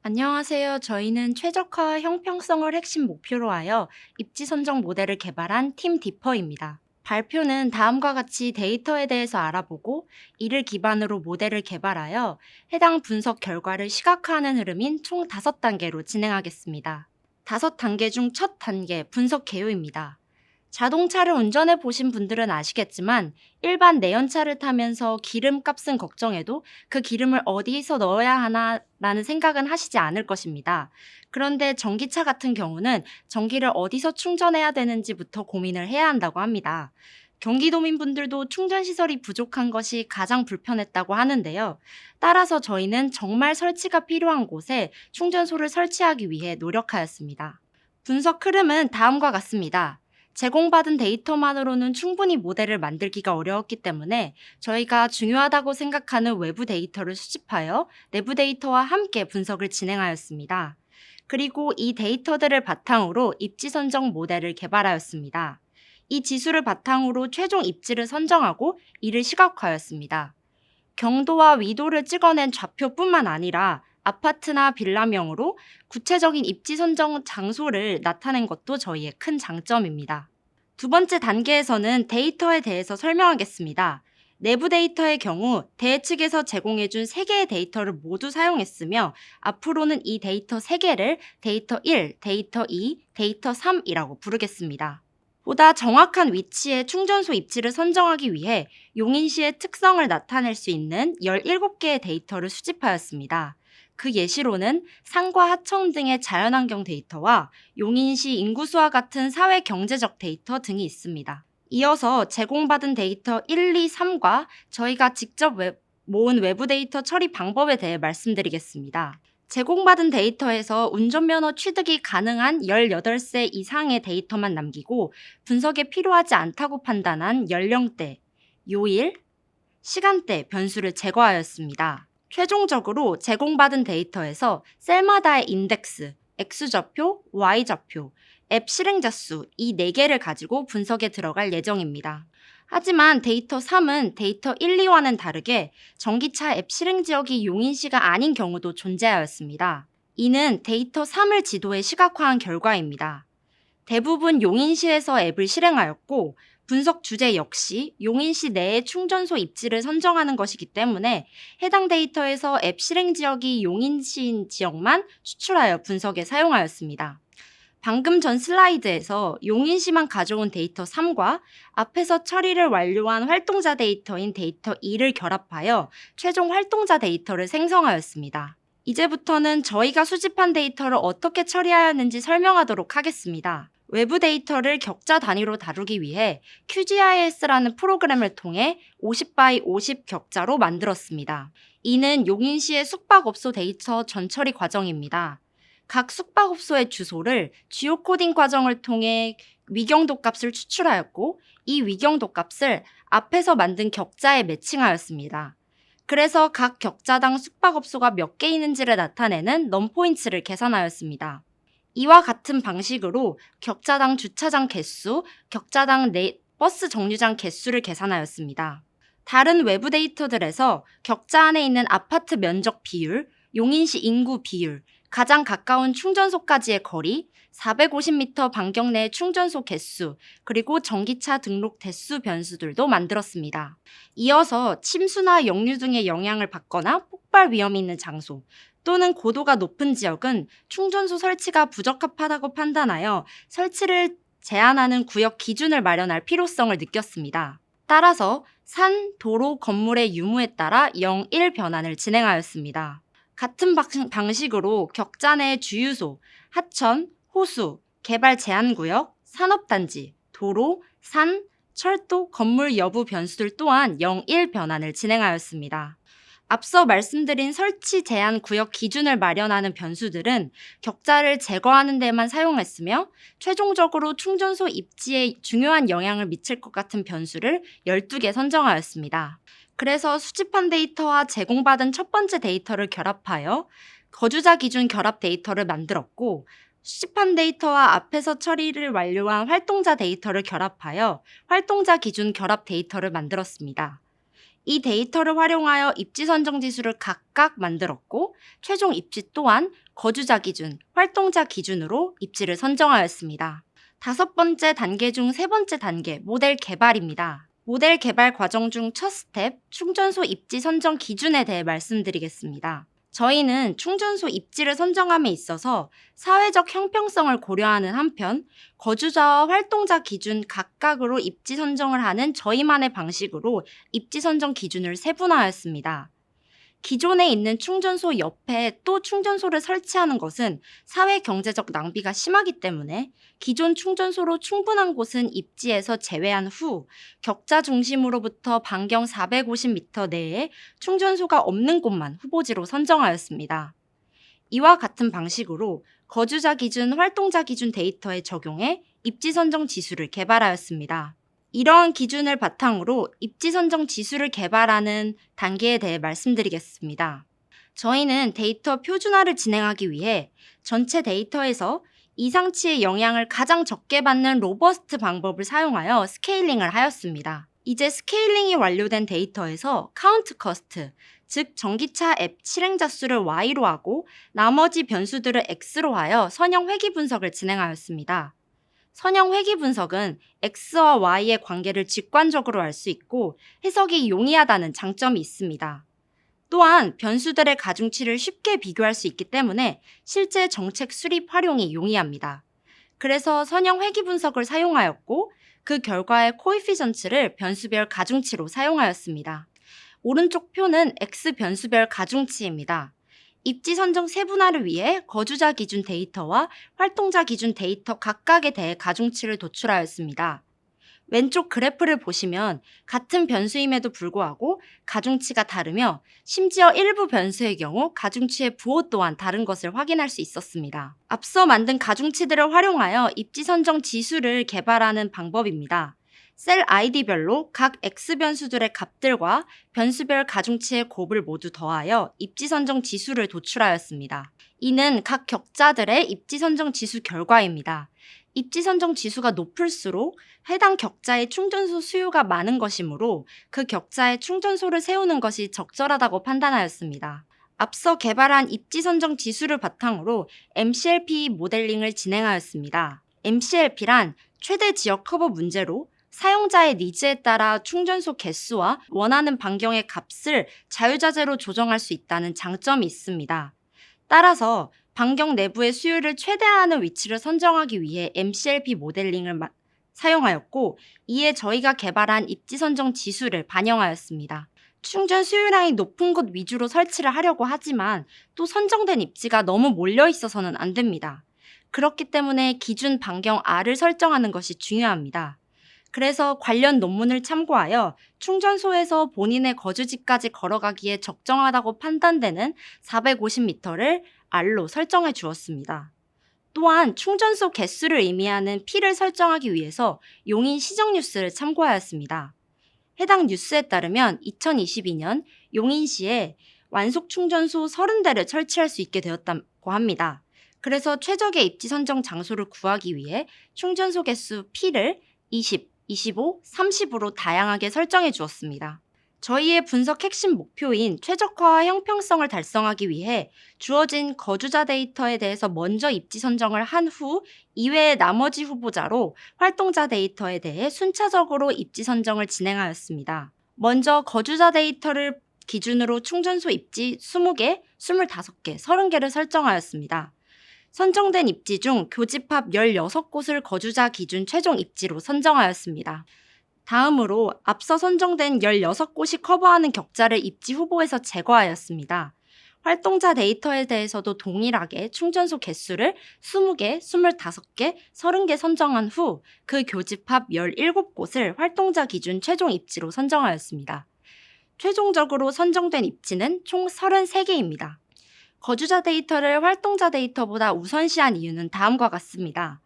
안녕하세요. 저희는 최적화와 형평성을 핵심 목표로 하여 입지 선정 모델을 개발한 팀 디퍼입니다. 발표는 다음과 같이 데이터에 대해서 알아보고 이를 기반으로 모델을 개발하여 해당 분석 결과를 시각화하는 흐름인 총 5단계로 진행하겠습니다. 5단계 중 첫 단계 분석 개요입니다. 자동차를 운전해 보신 분들은 아시겠지만 일반 내연차를 타면서 기름값은 걱정해도 그 기름을 어디서 넣어야 하나라는 생각은 하시지 않을 것입니다. 그런데 전기차 같은 경우는 전기를 어디서 충전해야 되는지부터 고민을 해야 한다고 합니다. 경기도민분들도 충전시설이 부족한 것이 가장 불편했다고 하는데요. 따라서 저희는 정말 설치가 필요한 곳에 충전소를 설치하기 위해 노력하였습니다. 분석 흐름은 다음과 같습니다. 제공받은 데이터만으로는 충분히 모델을 만들기가 어려웠기 때문에 저희가 중요하다고 생각하는 외부 데이터를 수집하여 내부 데이터와 함께 분석을 진행하였습니다. 그리고 이 데이터들을 바탕으로 입지 선정 모델을 개발하였습니다. 이 지수를 바탕으로 최종 입지를 선정하고 이를 시각화하였습니다. 경도와 위도를 찍어낸 좌표뿐만 아니라 아파트나 빌라명으로 구체적인 입지 선정 장소를 나타낸 것도 저희의 큰 장점입니다. 두 번째 단계에서는 데이터에 대해서 설명하겠습니다. 내부 데이터의 경우 대회 측에서 제공해준 3개의 데이터를 모두 사용했으며 앞으로는 이 데이터 3개를 데이터 1, 데이터 2, 데이터 3이라고 부르겠습니다. 보다 정확한 위치의 충전소 입지를 선정하기 위해 용인시의 특성을 나타낼 수 있는 17개의 데이터를 수집하였습니다. 그 예시로는 산과 하천 등의 자연환경 데이터와 용인시 인구수와 같은 사회 경제적 데이터 등이 있습니다. 이어서 제공받은 데이터 1, 2, 3과 저희가 직접 모은 외부 데이터 처리 방법에 대해 말씀드리겠습니다. 제공받은 데이터에서 운전면허 취득이 가능한 18세 이상의 데이터만 남기고 분석에 필요하지 않다고 판단한 연령대, 요일, 시간대 변수를 제거하였습니다. 최종적으로 제공받은 데이터에서 셀마다의 인덱스, X좌표, Y좌표, 앱 실행자 수 이 4개를 가지고 분석에 들어갈 예정입니다. 하지만 데이터 3은 데이터 1, 2와는 다르게 전기차 앱 실행 지역이 용인시가 아닌 경우도 존재하였습니다. 이는 데이터 3을 지도에 시각화한 결과입니다. 대부분 용인시에서 앱을 실행하였고 분석 주제 역시 용인시 내의 충전소 입지를 선정하는 것이기 때문에 해당 데이터에서 앱 실행 지역이 용인시인 지역만 추출하여 분석에 사용하였습니다. 방금 전 슬라이드에서 용인시만 가져온 데이터 3과 앞에서 처리를 완료한 활동자 데이터인 데이터 2를 결합하여 최종 활동자 데이터를 생성하였습니다. 이제부터는 저희가 수집한 데이터를 어떻게 처리하였는지 설명하도록 하겠습니다. 외부 데이터를 격자 단위로 다루기 위해 QGIS라는 프로그램을 통해 50x 50 격자로 만들었습니다. 이는 용인시의 숙박업소 데이터 전처리 과정입니다. 각 숙박업소의 주소를 지오코딩 과정을 통해 위경도 값을 추출하였고 이 위경도 값을 앞에서 만든 격자에 매칭하였습니다. 그래서 각 격자당 숙박업소가 몇 개 있는지를 나타내는 넘포인트를 계산하였습니다. 이와 같은 방식으로 격자당 주차장 개수, 격자당 버스 정류장 개수를 계산하였습니다. 다른 외부 데이터들에서 격자 안에 있는 아파트 면적 비율, 용인시 인구 비율, 가장 가까운 충전소까지의 거리, 450m 반경 내 충전소 개수, 그리고 전기차 등록 대수 변수들도 만들었습니다. 이어서 침수나 역류 등의 영향을 받거나 폭발 위험이 있는 장소, 또는 고도가 높은 지역은 충전소 설치가 부적합하다고 판단하여 설치를 제한하는 구역 기준을 마련할 필요성을 느꼈습니다. 따라서 산, 도로, 건물의 유무에 따라 0, 1 변환을 진행하였습니다. 같은 방식으로 격자 내 주유소, 하천, 호수, 개발 제한구역, 산업단지, 도로, 산, 철도, 건물 여부 변수들 또한 0, 1 변환을 진행하였습니다. 앞서 말씀드린 설치 제한 구역 기준을 마련하는 변수들은 격자를 제거하는 데만 사용했으며 최종적으로 충전소 입지에 중요한 영향을 미칠 것 같은 변수를 12개 선정하였습니다. 그래서 수집한 데이터와 제공받은 첫 번째 데이터를 결합하여 거주자 기준 결합 데이터를 만들었고 수집한 데이터와 앞에서 처리를 완료한 활동자 데이터를 결합하여 활동자 기준 결합 데이터를 만들었습니다. 이 데이터를 활용하여 입지 선정 지수를 각각 만들었고 최종 입지 또한 거주자 기준, 활동자 기준으로 입지를 선정하였습니다. 다섯 번째 단계 중 세 번째 단계, 모델 개발입니다. 모델 개발 과정 중 첫 스텝, 충전소 입지 선정 기준에 대해 말씀드리겠습니다. 저희는 충전소 입지를 선정함에 있어서 사회적 형평성을 고려하는 한편 거주자와 활동자 기준 각각으로 입지 선정을 하는 저희만의 방식으로 입지 선정 기준을 세분화하였습니다. 기존에 있는 충전소 옆에 또 충전소를 설치하는 것은 사회 경제적 낭비가 심하기 때문에 기존 충전소로 충분한 곳은 입지에서 제외한 후 격자 중심으로부터 반경 450m 내에 충전소가 없는 곳만 후보지로 선정하였습니다. 이와 같은 방식으로 거주자 기준, 활동자 기준 데이터에 적용해 입지 선정 지수를 개발하였습니다. 이러한 기준을 바탕으로 입지 선정 지수를 개발하는 단계에 대해 말씀드리겠습니다. 저희는 데이터 표준화를 진행하기 위해 전체 데이터에서 이상치의 영향을 가장 적게 받는 로버스트 방법을 사용하여 스케일링을 하였습니다. 이제 스케일링이 완료된 데이터에서 카운트 커스트, 즉 전기차 앱 실행자 수를 Y로 하고 나머지 변수들을 X로 하여 선형 회귀 분석을 진행하였습니다. 선형 회귀 분석은 X와 Y의 관계를 직관적으로 알 수 있고 해석이 용이하다는 장점이 있습니다. 또한 변수들의 가중치를 쉽게 비교할 수 있기 때문에 실제 정책 수립 활용이 용이합니다. 그래서 선형 회귀 분석을 사용하였고 그 결과의 코에피션트를 변수별 가중치로 사용하였습니다. 오른쪽 표는 X 변수별 가중치입니다. 입지 선정 세분화를 위해 거주자 기준 데이터와 활동자 기준 데이터 각각에 대해 가중치를 도출하였습니다. 왼쪽 그래프를 보시면 같은 변수임에도 불구하고 가중치가 다르며 심지어 일부 변수의 경우 가중치의 부호 또한 다른 것을 확인할 수 있었습니다. 앞서 만든 가중치들을 활용하여 입지 선정 지수를 개발하는 방법입니다. 셀 아이디별로 각 X 변수들의 값들과 변수별 가중치의 곱을 모두 더하여 입지 선정 지수를 도출하였습니다. 이는 각 격자들의 입지 선정 지수 결과입니다. 입지 선정 지수가 높을수록 해당 격자의 충전소 수요가 많은 것이므로 그 격자에 충전소를 세우는 것이 적절하다고 판단하였습니다. 앞서 개발한 입지 선정 지수를 바탕으로 MCLP 모델링을 진행하였습니다. MCLP란 최대 지역 커버 문제로 사용자의 니즈에 따라 충전소 개수와 원하는 반경의 값을 자유자재로 조정할 수 있다는 장점이 있습니다. 따라서 반경 내부의 수요를 최대화하는 위치를 선정하기 위해 MCLP 모델링을 사용하였고 이에 저희가 개발한 입지 선정 지수를 반영하였습니다. 충전 수요량이 높은 곳 위주로 설치를 하려고 하지만 또 선정된 입지가 너무 몰려 있어서는 안 됩니다. 그렇기 때문에 기준 반경 R을 설정하는 것이 중요합니다. 그래서 관련 논문을 참고하여 충전소에서 본인의 거주지까지 걸어가기에 적정하다고 판단되는 450m를 R로 설정해 주었습니다. 또한 충전소 개수를 의미하는 P를 설정하기 위해서 용인 시정뉴스를 참고하였습니다. 해당 뉴스에 따르면 2022년 용인시에 완속 충전소 30대를 설치할 수 있게 되었다고 합니다. 그래서 최적의 입지 선정 장소를 구하기 위해 충전소 개수 P를 20, 25, 30으로 다양하게 설정해 주었습니다. 저희의 분석 핵심 목표인 최적화와 형평성을 달성하기 위해 주어진 거주자 데이터에 대해서 먼저 입지 선정을 한 후 이외의 나머지 후보자로 활동자 데이터에 대해 순차적으로 입지 선정을 진행하였습니다. 먼저 거주자 데이터를 기준으로 충전소 입지 20개, 25개, 30개를 설정하였습니다. 선정된 입지 중 교집합 16곳을 거주자 기준 최종 입지로 선정하였습니다. 다음으로 앞서 선정된 16곳이 커버하는 격자를 입지 후보에서 제거하였습니다. 활동자 데이터에 대해서도 동일하게 충전소 개수를 20개, 25개, 30개 선정한 후 그 교집합 17곳을 활동자 기준 최종 입지로 선정하였습니다. 최종적으로 선정된 입지는 총 33개입니다. 거주자 데이터를 활동자 데이터보다 우선시한 이유는 다음과 같습니다.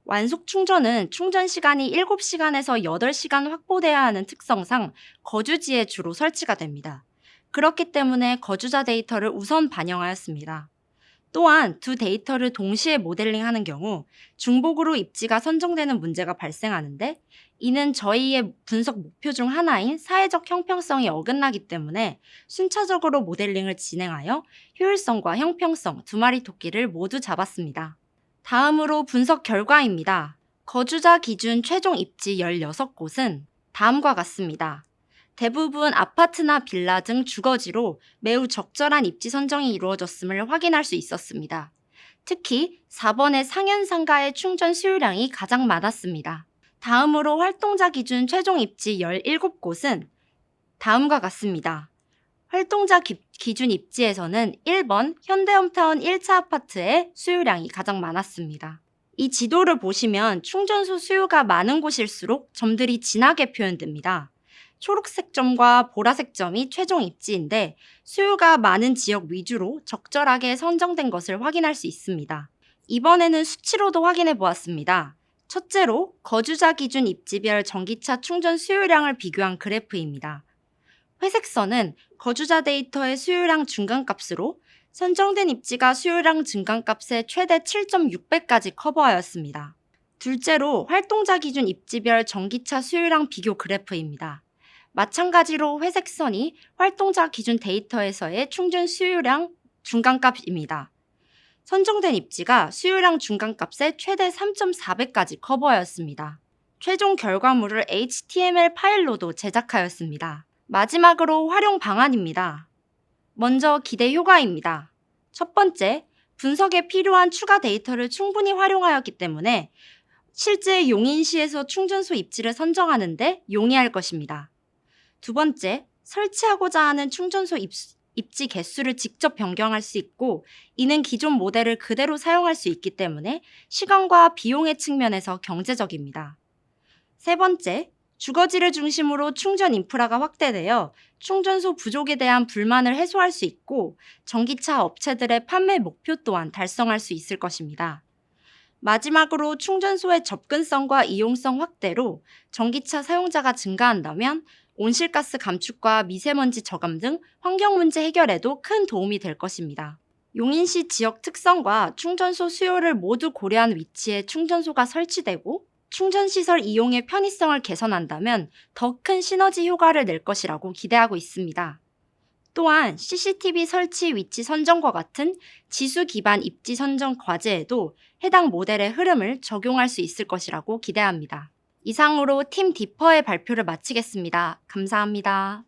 완속 충전은 충전 시간이 7시간에서 8시간 확보돼야 하는 특성상 거주지에 주로 설치가 됩니다. 그렇기 때문에 거주자 데이터를 우선 반영하였습니다. 또한 두 데이터를 동시에 모델링하는 경우 중복으로 입지가 선정되는 문제가 발생하는데, 이는 저희의 분석 목표 중 하나인 사회적 형평성이 어긋나기 때문에 순차적으로 모델링을 진행하여 효율성과 형평성 두 마리 토끼를 모두 잡았습니다. 다음으로 분석 결과입니다. 거주자 기준 최종 입지 16곳은 다음과 같습니다. 대부분 아파트나 빌라 등 주거지로 매우 적절한 입지 선정이 이루어졌음을 확인할 수 있었습니다. 특히 4번의 상현 상가의 충전 수요량이 가장 많았습니다. 다음으로 활동자 기준 최종 입지 17곳은 다음과 같습니다. 활동자 기준 입지에서는 1번 현대홈타운 1차 아파트의 수요량이 가장 많았습니다. 이 지도를 보시면 충전소 수요가 많은 곳일수록 점들이 진하게 표현됩니다. 초록색 점과 보라색 점이 최종 입지인데, 수요가 많은 지역 위주로 적절하게 선정된 것을 확인할 수 있습니다. 이번에는 수치로도 확인해 보았습니다. 첫째로 거주자 기준 입지별 전기차 충전 수요량을 비교한 그래프입니다. 회색 선은 거주자 데이터의 수요량 중간값으로 선정된 입지가 수요량 증가값의 최대 7.6배까지 커버하였습니다. 둘째로 활동자 기준 입지별 전기차 수요량 비교 그래프입니다. 마찬가지로 회색 선이 활동자 기준 데이터에서의 충전 수요량 중간값입니다. 선정된 입지가 수요량 중간값의 최대 3.4배까지 커버하였습니다. 최종 결과물을 HTML 파일로도 제작하였습니다. 마지막으로 활용 방안입니다. 먼저 기대 효과입니다. 첫 번째, 분석에 필요한 추가 데이터를 충분히 활용하였기 때문에 실제 용인시에서 충전소 입지를 선정하는 데 용이할 것입니다. 두 번째, 설치하고자 하는 충전소 입지 개수를 직접 변경할 수 있고, 이는 기존 모델을 그대로 사용할 수 있기 때문에 시간과 비용의 측면에서 경제적입니다. 세 번째, 주거지를 중심으로 충전 인프라가 확대되어 충전소 부족에 대한 불만을 해소할 수 있고, 전기차 업체들의 판매 목표 또한 달성할 수 있을 것입니다. 마지막으로 충전소의 접근성과 이용성 확대로 전기차 사용자가 증가한다면 온실가스 감축과 미세먼지 저감 등 환경 문제 해결에도 큰 도움이 될 것입니다. 용인시 지역 특성과 충전소 수요를 모두 고려한 위치에 충전소가 설치되고 충전시설 이용의 편의성을 개선한다면 더 큰 시너지 효과를 낼 것이라고 기대하고 있습니다. 또한 CCTV 설치 위치 선정과 같은 지수 기반 입지 선정 과제에도 해당 모델의 흐름을 적용할 수 있을 것이라고 기대합니다. 이상으로 팀 디퍼의 발표를 마치겠습니다. 감사합니다.